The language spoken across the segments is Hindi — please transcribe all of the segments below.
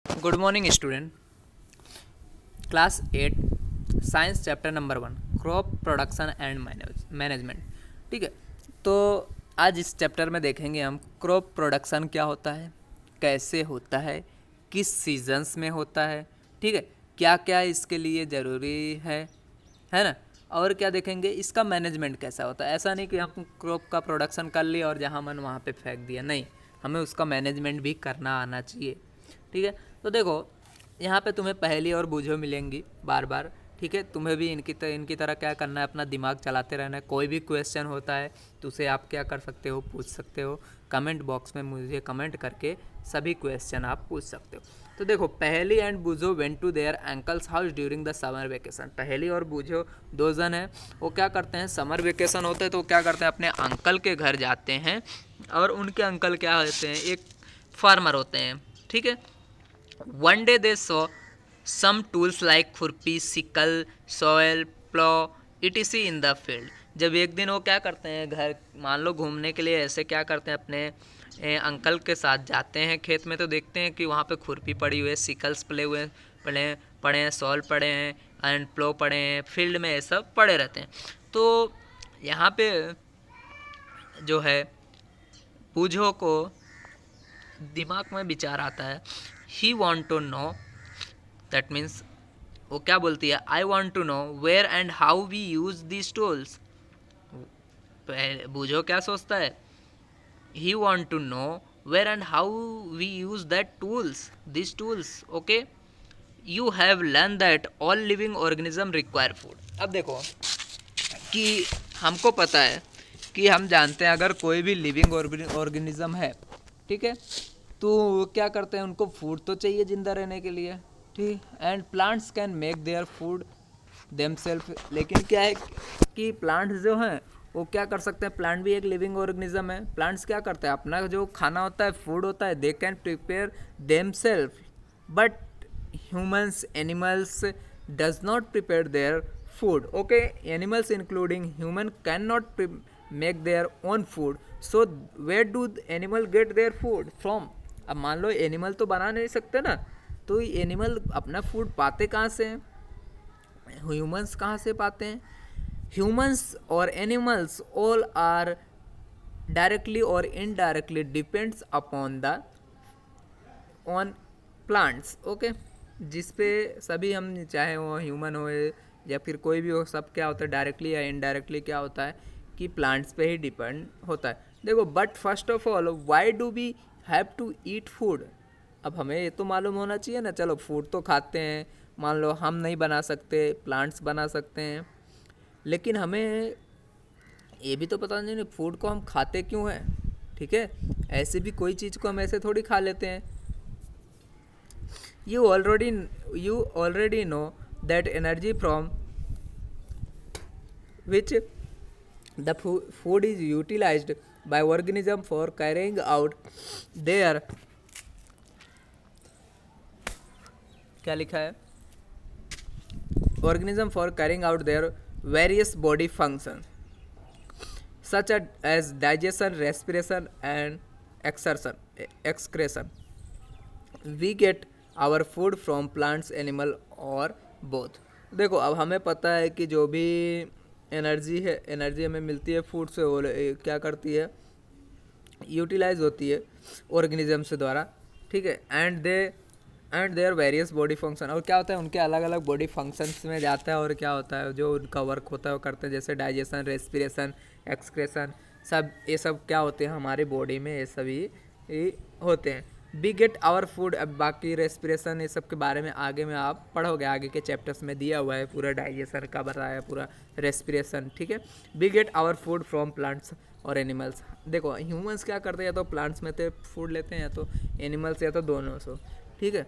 Good morning student. Class 8 science chapter number 1 crop production and management. ठीक है, तो आज इस चैप्टर में देखेंगे हम क्रॉप प्रोडक्शन क्या होता है, कैसे होता है, किस सीजन्स में होता है, ठीक है, क्या क्या इसके लिए ज़रूरी है ना। और क्या देखेंगे, इसका मैनेजमेंट कैसा होता है। ऐसा नहीं कि हम क्रॉप का प्रोडक्शन कर लिए और जहाँ मन वहाँ पे फेंक दिया, नहीं, हमें उसका मैनेजमेंट भी करना आना चाहिए। ठीक है, तो देखो यहाँ पे तुम्हें पहेली और बूझो मिलेंगी बार बार। ठीक है, तुम्हें भी इनकी तरह क्या करना है, अपना दिमाग चलाते रहना है। कोई भी क्वेश्चन होता है तो उसे आप क्या कर सकते हो, पूछ सकते हो। कमेंट बॉक्स में मुझे कमेंट करके सभी क्वेश्चन आप पूछ सकते हो। तो देखो, Paheli and Boojho went to their uncle's house during the summer vacation. Paheli और बूझो दो जन हैं, वो क्या करते हैं, समर वेकेशन होते हैं तो क्या करते हैं, अपने अंकल के घर जाते हैं। और उनके अंकल क्या होते हैं, एक फार्मर होते हैं। ठीक है, one day they saw some tools like खुरपी, sickle, soil, plough etc in the field। जब एक दिन वो क्या करते हैं, घर मान लो घूमने के लिए ऐसे क्या करते हैं, अपने अंकल के साथ जाते हैं खेत में, तो देखते हैं कि वहाँ पे खुरपी पड़ी हुई है, सिकल्स पड़े हैं, सॉल पड़े हैं एंड प्लो पड़े हैं, फील्ड में ये सब पड़े रहते हैं। तो यहाँ पे जो है बूझो को दिमाग में विचार आता है, he want to know, that means वो क्या बोलती है, I want to know where and how we use this tools. Boojho क्या सोचता है, he want to know where and how we use that tools, this tools. Okay, you have learn that all living organism require food. अब देखो कि हमको पता है कि हम जानते हैं अगर कोई भी लिविंग ऑर्गेनिज्म है, ठीक है, तो वो क्या करते हैं, उनको फूड तो चाहिए जिंदा रहने के लिए। ठीक, and plants can make their food themselves. लेकिन क्या है कि प्लांट्स जो हैं वो क्या कर सकते हैं, प्लांट भी एक लिविंग ऑर्गेनिज्म है। प्लांट्स क्या करते हैं, अपना जो खाना होता है, फूड होता है, they can prepare themselves. But humans animals does not prepare their food. Okay, animals including human cannot make their own food, so where do the animal get their food from। अब मान लो एनिमल तो बना नहीं सकते ना, तो एनिमल अपना फूड पाते कहाँ से हैं, ह्यूमंस कहाँ से पाते हैं। ह्यूमंस और एनिमल्स ऑल आर डायरेक्टली और indirectly depends upon the on plants. Okay, जिस पे सभी हम, चाहे वो ह्यूमन हो या फिर कोई भी हो, सब क्या होता है, डायरेक्टली या इनडायरेक्टली क्या होता है कि प्लांट्स पे ही डिपेंड होता है। देखो, but first of all why do we have to eat food. अब हमें ये तो मालूम होना चाहिए ना, चलो फूड तो खाते हैं, मान लो हम नहीं बना सकते, प्लांट्स बना सकते हैं, लेकिन हमें ये भी तो पता नहीं फूड को हम खाते क्यों हैं। ठीक है, ऐसे भी कोई चीज़ को हम ऐसे थोड़ी खा लेते हैं। you already you already know that energy from which the food is utilized by organism for carrying out their, क्या लिखा है, organism for carrying out their various body functions such as digestion, respiration and excretion। we get our food from plants, animal और both। देखो, अब हमें पता है कि जो भी एनर्जी है, एनर्जी हमें मिलती है फूड से, वो क्या करती है, यूटिलाइज होती है ऑर्गेनिज्म से द्वारा। ठीक है, and there various body function, और क्या होता है, उनके अलग अलग बॉडी फंक्शंस में जाता है, और क्या होता है, जो उनका वर्क होता है वो करते हैं, जैसे डाइजेशन, रेस्पिरेशन, एक्सक्रेशन, सब ये सब क्या होते हैं हमारी बॉडी में, ये सभी होते हैं। We get our food. अब बाकी रेस्पिरेशन ये सब के बारे में आगे में आप पढ़ोगे, आगे के चैप्टर्स में दिया हुआ है, पूरा डाइजेशन का बताया, पूरा रेस्पिरेशन। ठीक है, we get our food from plants और एनिमल्स। देखो, ह्यूमंस क्या करते हैं, या तो प्लांट्स में से फूड लेते हैं, या तो एनिमल्स, या तो दोनों से। ठीक है,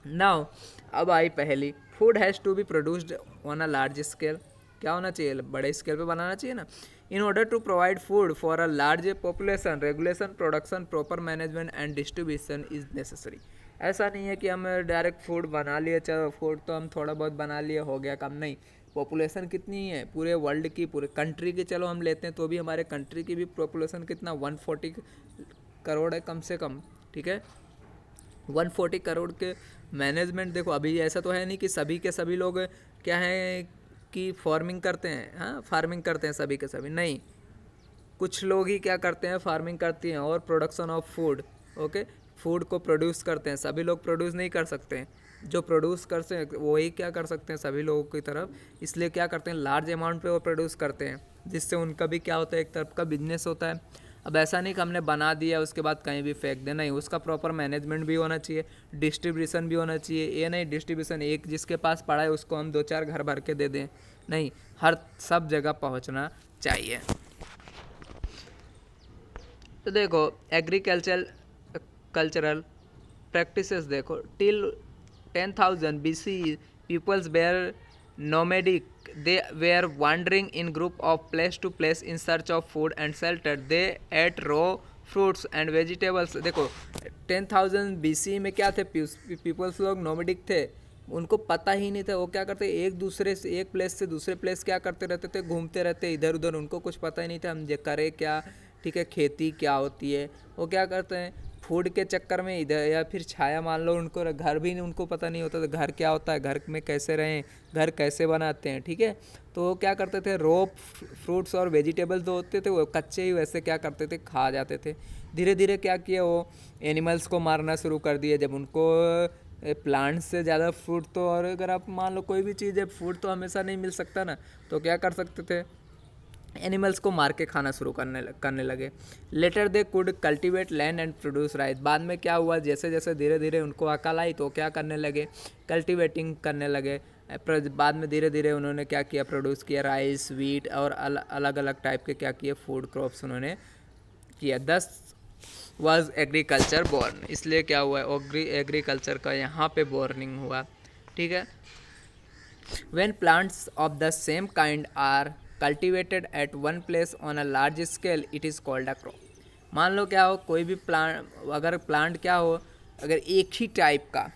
नाउ अब आई पहली, food has to be produced on a large scale. क्या होना चाहिए, बड़े स्केल पे बनाना चाहिए ना। In order to provide food for a large population, regulation, production, proper management and distribution is necessary. ऐसा नहीं है कि हम डायरेक्ट फूड बना लिए, चलो फूड तो हम थोड़ा बहुत बना लिए, हो गया काम, नहीं। पॉपुलेशन कितनी है पूरे वर्ल्ड की, पूरे कंट्री की, चलो हम लेते हैं तो भी हमारे कंट्री की भी पॉपुलेशन कितना, 140 करोड़ है कम से कम। ठीक है, 140 करोड़ के मैनेजमेंट। देखो अभी ऐसा तो है नहीं कि सभी के सभी लोग क्या हैं कि फार्मिंग करते हैं, हाँ फार्मिंग करते हैं सभी के सभी नहीं, कुछ लोग ही क्या करते हैं फार्मिंग करती हैं और production of food, okay, food को प्रोड्यूस करते हैं। सभी लोग प्रोड्यूस नहीं कर सकते हैं, जो प्रोड्यूस करते हैं वही क्या कर सकते हैं सभी लोगों की तरफ, इसलिए क्या करते हैं लार्ज अमाउंट पे वो प्रोड्यूस करते हैं, जिससे उनका भी क्या होता है एक तरफ का बिजनेस होता है। अब ऐसा नहीं कि हमने बना दिया उसके बाद कहीं भी फेंक देना, नहीं, उसका प्रॉपर मैनेजमेंट भी होना चाहिए, डिस्ट्रीब्यूशन भी होना चाहिए। ये नहीं डिस्ट्रीब्यूशन एक जिसके पास पड़ा है उसको हम 2-4 घर भर के दे दें, नहीं, हर सब जगह पहुंचना चाहिए। तो देखो कल्चरल प्रैक्टिसेस देखो, till 10,000 BC peoples were nomadic. They were wandering in group of place to place in search of food and shelter. They ate raw fruits and vegetables. देखो 10,000 BC में क्या थे, पीपल्स लोग नोमेडिक थे, उनको पता ही नहीं था वो क्या करते, एक दूसरे से एक प्लेस से दूसरे प्लेस क्या करते रहते थे, घूमते रहते इधर उधर, उनको कुछ पता ही नहीं था हम ये करें क्या, ठीक है, खेती क्या होती है, वो क्या करते हैं फूड के चक्कर में इधर, या फिर छाया मान लो, उनको घर भी नहीं, उनको पता नहीं होता था घर क्या होता है, घर में कैसे रहें, घर कैसे बनाते हैं, ठीक है। तो वो क्या करते थे रॉ फ्रूट्स और वेजिटेबल्स जो होते थे वो कच्चे ही वैसे क्या करते थे खा जाते थे। धीरे धीरे क्या किया वो एनिमल्स को मारना शुरू कर दिया, जब उनको प्लांट्स से ज़्यादा फूड, तो और अगर आप मान लो कोई भी चीज़ है, फूड तो हमेशा नहीं मिल सकता ना, तो क्या कर सकते थे एनिमल्स को मार के खाना शुरू करने लगे। Later they could cultivate land and produce rice. बाद में क्या हुआ, जैसे जैसे धीरे धीरे उनको अकल आई तो क्या करने लगे, कल्टिवेटिंग करने लगे। बाद में धीरे धीरे उन्होंने क्या किया, प्रोड्यूस किया राइस, वीट और अलग अलग टाइप के क्या किए फूड क्रॉप्स उन्होंने किया। 10 वाज एग्रीकल्चर बॉर्न, इसलिए क्या हुआ एग्रीकल्चर का यहाँ पे बॉर्निंग हुआ, ठीक है। When plants of the same kind are cultivated at one place on a large scale, it is called a crop. मान लो क्या हो, कोई भी प्लांट, अगर प्लांट क्या हो, अगर एक ही टाइप का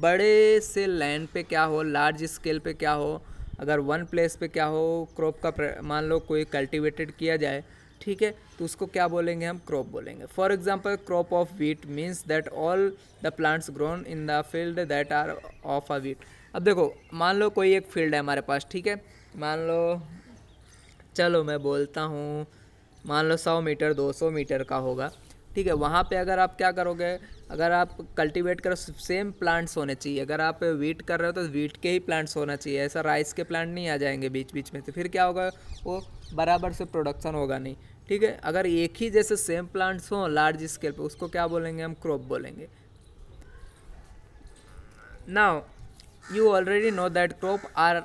बड़े से लैंड पे क्या हो, लार्ज स्केल पे क्या हो, अगर वन प्लेस पे क्या हो क्रॉप का मान लो कोई कल्टिवेटेड किया जाए, ठीक है, तो उसको क्या बोलेंगे हम, क्रॉप बोलेंगे। For example crop of wheat means that all the plants grown in the field that are of a wheat. अब देखो मान लो कोई एक फील्ड है हमारे पास, ठीक है, मान लो, चलो मैं बोलता हूँ, मान लो 100 मीटर 200 मीटर का होगा, ठीक है। वहाँ पे अगर आप क्या करोगे, अगर आप कल्टीवेट करो, सेम प्लांट्स होने चाहिए। अगर आप वीट कर रहे हो तो वीट के ही प्लांट्स होना चाहिए, ऐसा राइस के प्लांट नहीं आ जाएंगे बीच बीच में, तो फिर क्या होगा, वो बराबर से प्रोडक्शन होगा नहीं, ठीक है। अगर एक ही जैसे सेम प्लांट्स हों लार्ज स्केल पे, उसको क्या बोलेंगे हम, क्रॉप बोलेंगे। Now you already know that crop are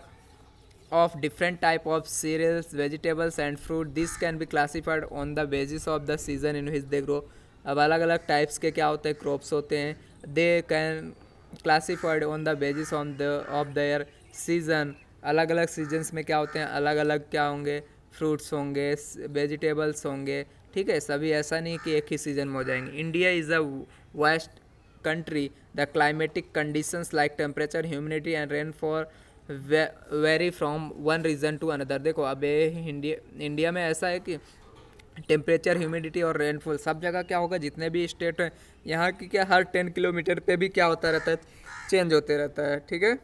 of different type of cereals, vegetables and fruit. This can be classified on the basis of the season in which they grow. अब अलग अलग टाइप्स के क्या होते हैं क्रॉप्स होते हैं, they can classified on the basis on the of their season. अलग अलग सीजन्स में क्या होते हैं, अलग अलग क्या होंगे, फ्रूट्स होंगे, वेजिटेबल्स होंगे, ठीक है। सभी ऐसा नहीं कि एक ही सीजन में हो जाएंगे। India is a vast country. The climatic conditions like temperature, humidity and rainfall vary from one region to another. देखो अब इंडिया में ऐसा है कि टेम्परेचर, ह्यूमिडिटी और रेनफॉल सब जगह क्या होगा, जितने भी स्टेट हैं यहाँ की क्या हर 10 किलोमीटर पे भी क्या होता रहता है, चेंज होते रहता है, ठीक है।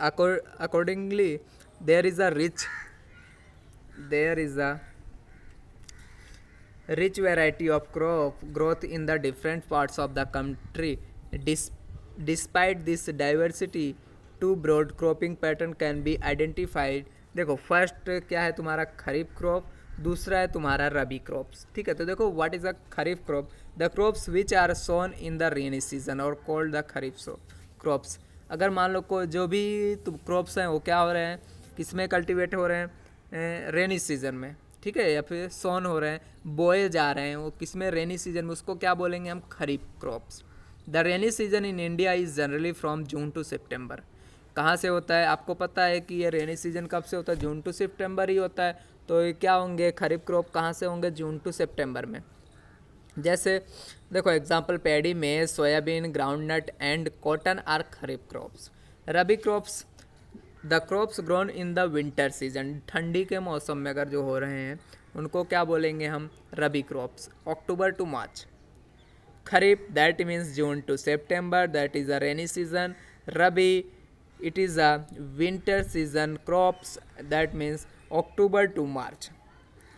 Accordingly there is a rich variety of crop growth in the different parts of the country. Despite this diversity, two broad cropping pattern can be identified. देखो फर्स्ट क्या है तुम्हारा खरीफ क्रॉप, दूसरा है तुम्हारा रबी क्रॉप्स, ठीक है। तो देखो what is a kharif crop, the crops which are sown in the rainy season are called the kharif crops. अगर मान लो को जो भी क्रॉप्स हैं वो क्या हो रहे हैं, किस में कल्टिवेट हो रहे हैं, रेनी सीजन में, ठीक है, या फिर सोन हो रहे हैं, बोए जा रहे हैं, वो किस में, रेनी सीजन में, उसको क्या बोलेंगे हम, kharif crops. The rainy season in India is generally from June to सितंबर। कहाँ से होता है, आपको पता है कि ये रेनी सीजन कब से होता है, जून टू सितंबर ही होता है। तो ये क्या होंगे, खरीफ क्रॉप कहाँ से होंगे, जून टू सितंबर में। जैसे देखो example, paddy, maize, soybean, groundnut and cotton are kharif crops. Rabi crops, the crops grown in the winter season. ठंडी के मौसम में अगर जो हो रहे हैं उनको क्या बोलेंगे हम, rabi crops, October to March. Kharif, that means June to September, that is a rainy season. Rabi, it is a winter season. Crops, that means October to March,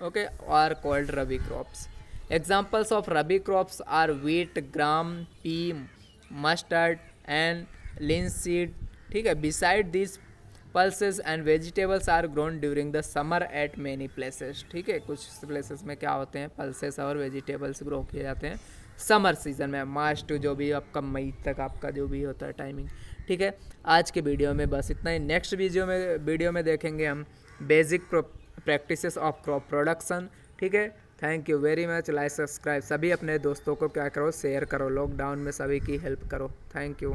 okay, are called Rabi crops. Examples of Rabi crops are wheat, gram, pea, mustard and linseed. ठीक है. Beside these, pulses and vegetables are grown during the summer at many places. ठीक है. कुछ प्लेसेस में क्या होते हैं, पल्सेस और वेजिटेबल्स ग्रो किए जाते हैं समर सीजन में, मार्च टू जो भी आपका मई तक आपका जो भी होता है टाइमिंग. ठीक है. आज के वीडियो में बस इतना ही. नेक्स्ट वीडियो में देखेंगे हम basic practices of crop production. ठीक है. Thank you very much. Like subscribe. सभी अपने दोस्तों को क्या करो, शेयर करो. लॉकडाउन में सभी की हेल्प करो. Thank you.